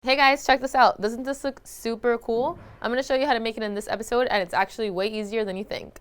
Hey guys, check this out. Doesn't this look super cool? I'm going to show you how to make it in this episode, and it's actually way easier than you think.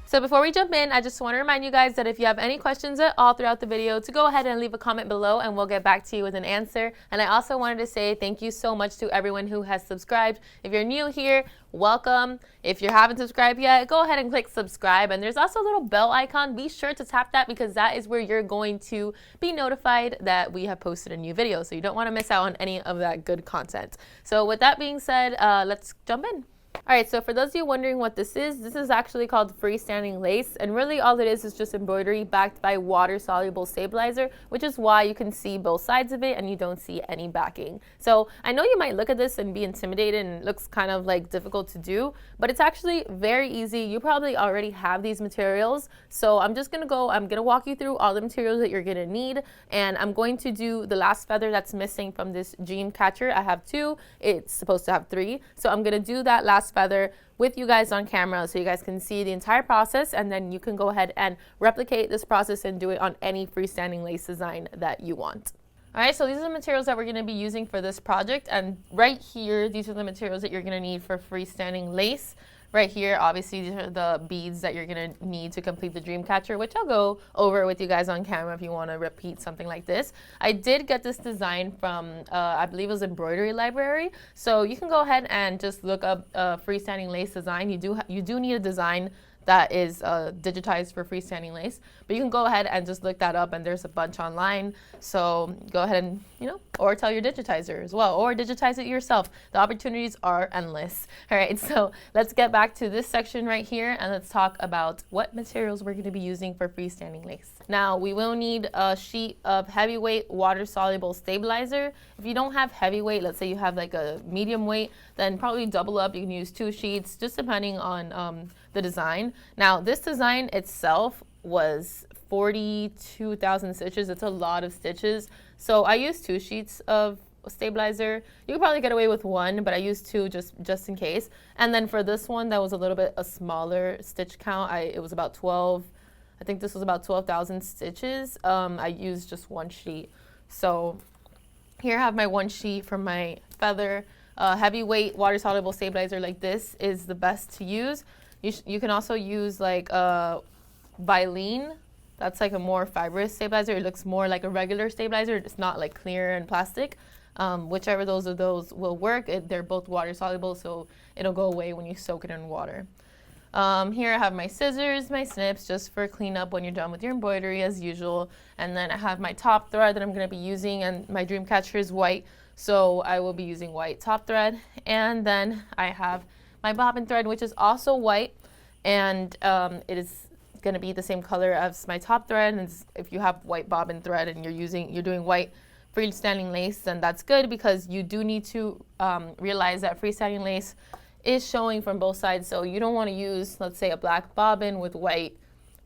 So before we jump in, I just want to remind you guys that if you have any questions at all throughout the video, to go ahead and leave a comment below and we'll get back to you with an answer. And I also wanted to say thank you so much to everyone who has subscribed. If you're new here, welcome. If you haven't subscribed yet, go ahead and click subscribe. And there's also a little bell icon. Be sure to tap that because that is where you're going to be notified that we have posted a new video. So you don't want to miss out on any of that good content. So with that being said, let's jump in. All right, so for those of you wondering what this is actually called freestanding lace, and really all it is just embroidery backed by water-soluble stabilizer, which is why you can see both sides of it and you don't see any backing. So I know you might look at this and be intimidated and it looks kind of like difficult to do, but it's actually very easy. You probably already have these materials, so I'm gonna walk you through all the materials that you're gonna need, and I'm going to do the last feather that's missing from this dream catcher. I have two, it's supposed to have three, so I'm gonna do that last feather with you guys on camera so you guys can see the entire process, and then you can go ahead and replicate this process and do it on any freestanding lace design that you want. All right, so these are the materials that we're going to be using for this project, and right here these are the materials that you're going to need for freestanding lace. Right here, obviously, these are the beads that you're going to need to complete the dream catcher, which I'll go over with you guys on camera if you want to repeat something like this. I did get this design from, I believe it was Embroidery Library. So you can go ahead and just look up freestanding lace design. You do need a design that is digitized for freestanding lace, but you can go ahead and just look that up, and there's a bunch online. So go ahead and, or tell your digitizer as well, or digitize it yourself. The opportunities are endless. All right, so let's get back to this section right here, and let's talk about what materials we're gonna be using for freestanding lace. Now, we will need a sheet of heavyweight water-soluble stabilizer. If you don't have heavyweight, let's say you have like a medium weight, then probably double up. You can use 2 sheets, just depending on the design. Now, this design itself was 42,000 stitches. It's a lot of stitches. So I used 2 sheets of stabilizer. You could probably get away with 1, but I used 2 just in case. And then for this one, that was a little bit a smaller stitch count. It was about 12. I think this was about 12,000 stitches. I used just 1 sheet. So here I have my 1 sheet from my feather. Heavyweight water-soluble stabilizer like this is the best to use. You can also use like Vilene. That's like a more fibrous stabilizer. It looks more like a regular stabilizer. It's not like clear and plastic. Whichever of those will work. They're both water soluble, so it'll go away when you soak it in water. Here I have my scissors, my snips, just for cleanup when you're done with your embroidery as usual. And then I have my top thread that I'm going to be using, and my dream catcher is white, so I will be using white top thread. And then I have my bobbin thread, which is also white, and it is going to be the same color as my top thread. And if you have white bobbin thread and you're doing white freestanding lace, then that's good, because you do need to realize that freestanding lace is showing from both sides. So you don't want to use, let's say, a black bobbin with white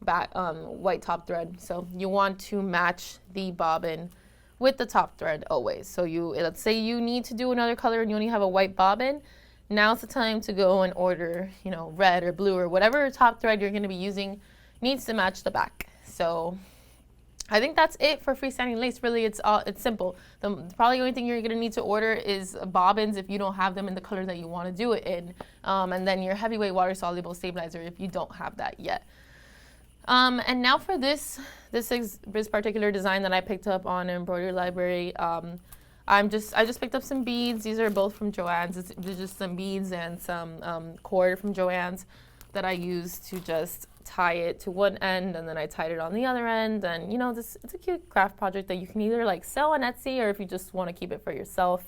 top thread. So you want to match the bobbin with the top thread always. So let's say you need to do another color and you only have a white bobbin. Now's the time to go and order, red or blue or whatever top thread you're going to be using needs to match the back. So I think that's it for freestanding lace. Really, it's simple. Probably the only thing you're going to need to order is bobbins if you don't have them in the color that you want to do it in, and then your heavyweight water-soluble stabilizer if you don't have that yet. And now for this particular design that I picked up on Embroidery Library. I just picked up some beads. These are both from Joann's. They're just some beads and some cord from Joann's that I used to just tie it to one end, and then I tied it on the other end. And it's a cute craft project that you can either like sell on Etsy, or if you just want to keep it for yourself,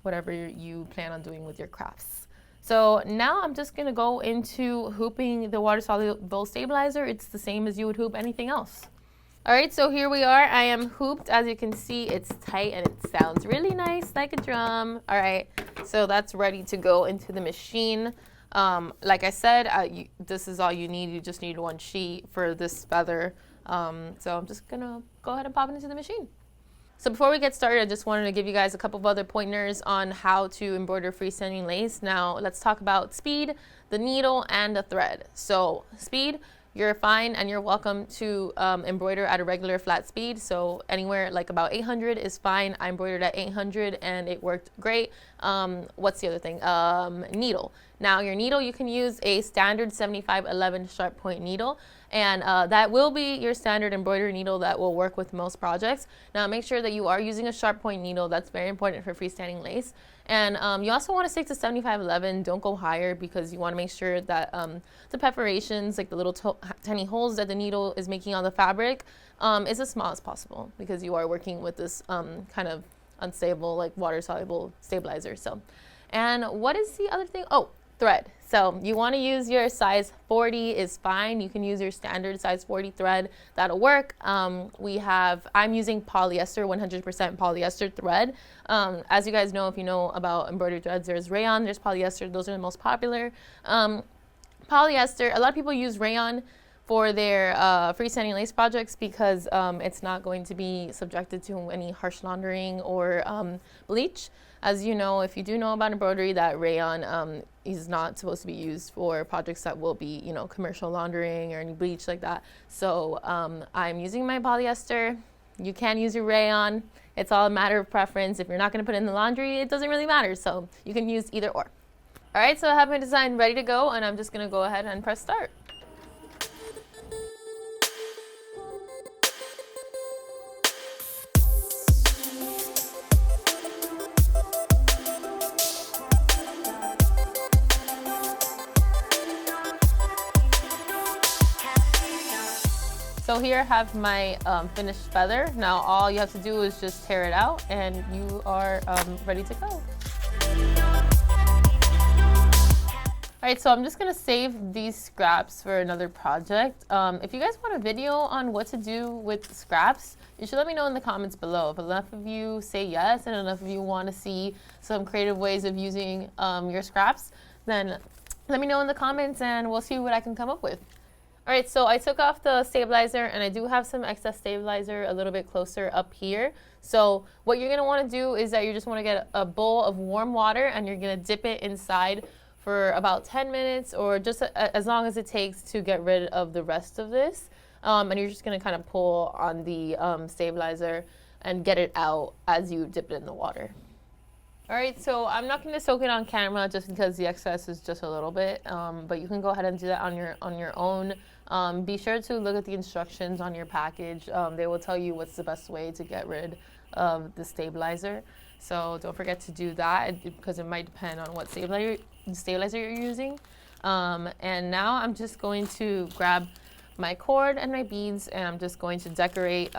whatever you plan on doing with your crafts. So now I'm just gonna go into hooping the water-soluble stabilizer. It's the same as you would hoop anything else. All right, so here we are. I am hooped. As you can see, it's tight and it sounds really nice, like a drum. All right, so that's ready to go into the machine. Like I said, this is all you need. You just need 1 sheet for this feather. So I'm just gonna go ahead and pop it into the machine. So before we get started, I just wanted to give you guys a couple of other pointers on how to embroider freestanding lace. Now let's talk about speed, the needle, and the thread. So speed, you're fine and you're welcome to embroider at a regular flat speed. So anywhere like about 800 is fine. I embroidered at 800 and it worked great. What's the other thing? Needle. Now your needle, you can use a standard 7511 sharp point needle, and that will be your standard embroidery needle that will work with most projects. Now make sure that you are using a sharp point needle. That's very important for freestanding lace. And you also want to stick to 7511. Don't go higher, because you want to make sure that the perforations, like the little tiny holes that the needle is making on the fabric, is as small as possible, because you are working with this kind of unstable, like water soluble stabilizer. So, and what is the other thing? Oh, thread. So you want to use your size 40 is fine. You can use your standard size 40 thread. That'll work. I'm using polyester, 100% polyester thread. As you guys know, if you know about embroidery threads, there's rayon, there's polyester. Those are the most popular. Polyester, a lot of people use rayon for their freestanding lace projects, because it's not going to be subjected to any harsh laundering or bleach. As you know, if you do know about embroidery, that rayon is not supposed to be used for projects that will be, you know, commercial laundering or any bleach like that. So I'm using my polyester. You can use your rayon. It's all a matter of preference. If you're not going to put it in the laundry, it doesn't really matter. So you can use either or. All right, so I have my design ready to go, and I'm just going to go ahead and press start. So here I have my finished feather. Now all you have to do is just tear it out, and you are ready to go. All right, so I'm just gonna save these scraps for another project. If you guys want a video on what to do with scraps, you should let me know in the comments below. If enough of you say yes and enough of you want to see some creative ways of using your scraps, then let me know in the comments and we'll see what I can come up with. All right, so I took off the stabilizer, and I do have some excess stabilizer a little bit closer up here. So what you're gonna wanna do is that you just wanna get a bowl of warm water, and you're gonna dip it inside for about 10 minutes, or just as long as it takes to get rid of the rest of this. And you're just gonna kind of pull on the stabilizer and get it out as you dip it in the water. All right, so I'm not going to soak it on camera just because the excess is just a little bit, but you can go ahead and do that on your own. Be sure to look at the instructions on your package. They will tell you what's the best way to get rid of the stabilizer. So don't forget to do that, because it might depend on what stabilizer you're using. And now I'm just going to grab my cord and my beads, and I'm just going to decorate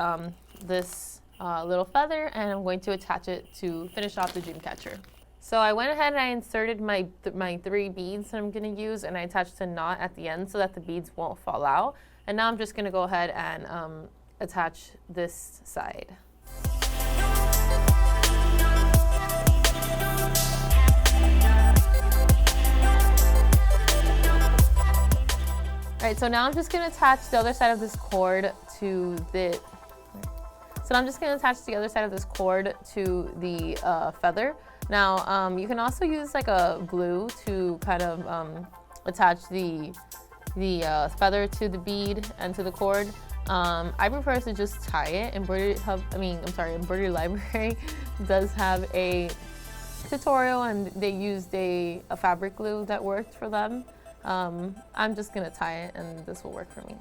this little feather, and I'm going to attach it to finish off the dream catcher. So I went ahead and I inserted my 3 beads that I'm going to use, and I attached a knot at the end so that the beads won't fall out. And now I'm just going to go ahead and attach this side. All right, so now I'm just going to attach the other side of this cord to the feather. Now, you can also use like a glue to kind of attach the feather to the bead and to the cord. I prefer to just tie it. Embroidery Library does have a tutorial, and they used a fabric glue that worked for them. I'm just gonna tie it, and this will work for me.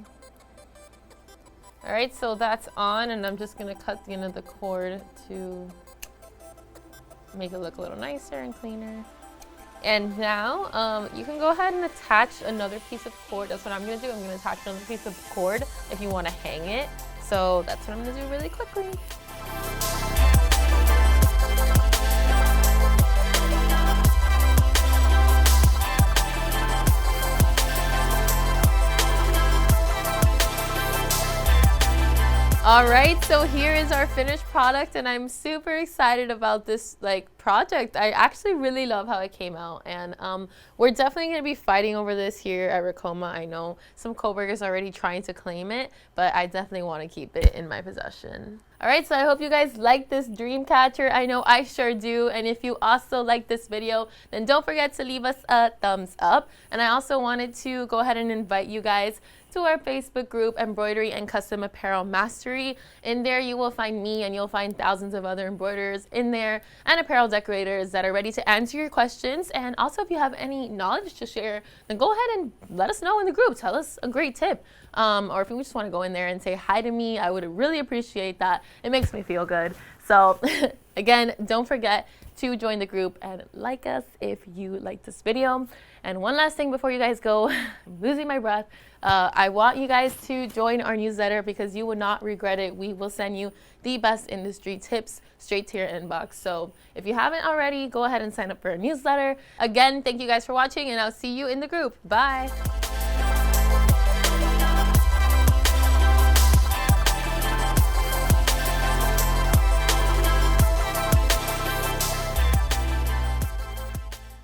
All right, so that's on, and I'm just gonna cut the end of the cord to make it look a little nicer and cleaner. And now you can go ahead and attach another piece of cord. That's what I'm gonna do. I'm gonna attach another piece of cord if you wanna hang it. So that's what I'm gonna do really quickly. All right, so here is our finished product, and I'm super excited about this project. I actually really love how it came out, and we're definitely going to be fighting over this here at Ricoma. I know some coworkers are already trying to claim it, but I definitely want to keep it in my possession. All right, so I hope you guys like this dream catcher. I know I sure do, and if you also like this video, then don't forget to leave us a thumbs up. And I also wanted to go ahead and invite you guys to our Facebook group, Embroidery and Custom Apparel Mastery. In there, you will find me, and you'll find thousands of other embroiderers in there and apparel decorators that are ready to answer your questions. And also, if you have any knowledge to share, then go ahead and let us know in the group. Tell us a great tip. Or if you just want to go in there and say hi to me, I would really appreciate that. It makes me feel good. So again, don't forget to join the group and like us if you like this video. And one last thing before you guys go, I'm losing my breath. I want you guys to join our newsletter because you will not regret it. We will send you the best industry tips straight to your inbox. So if you haven't already, go ahead and sign up for our newsletter. Again, thank you guys for watching, and I'll see you in the group. Bye.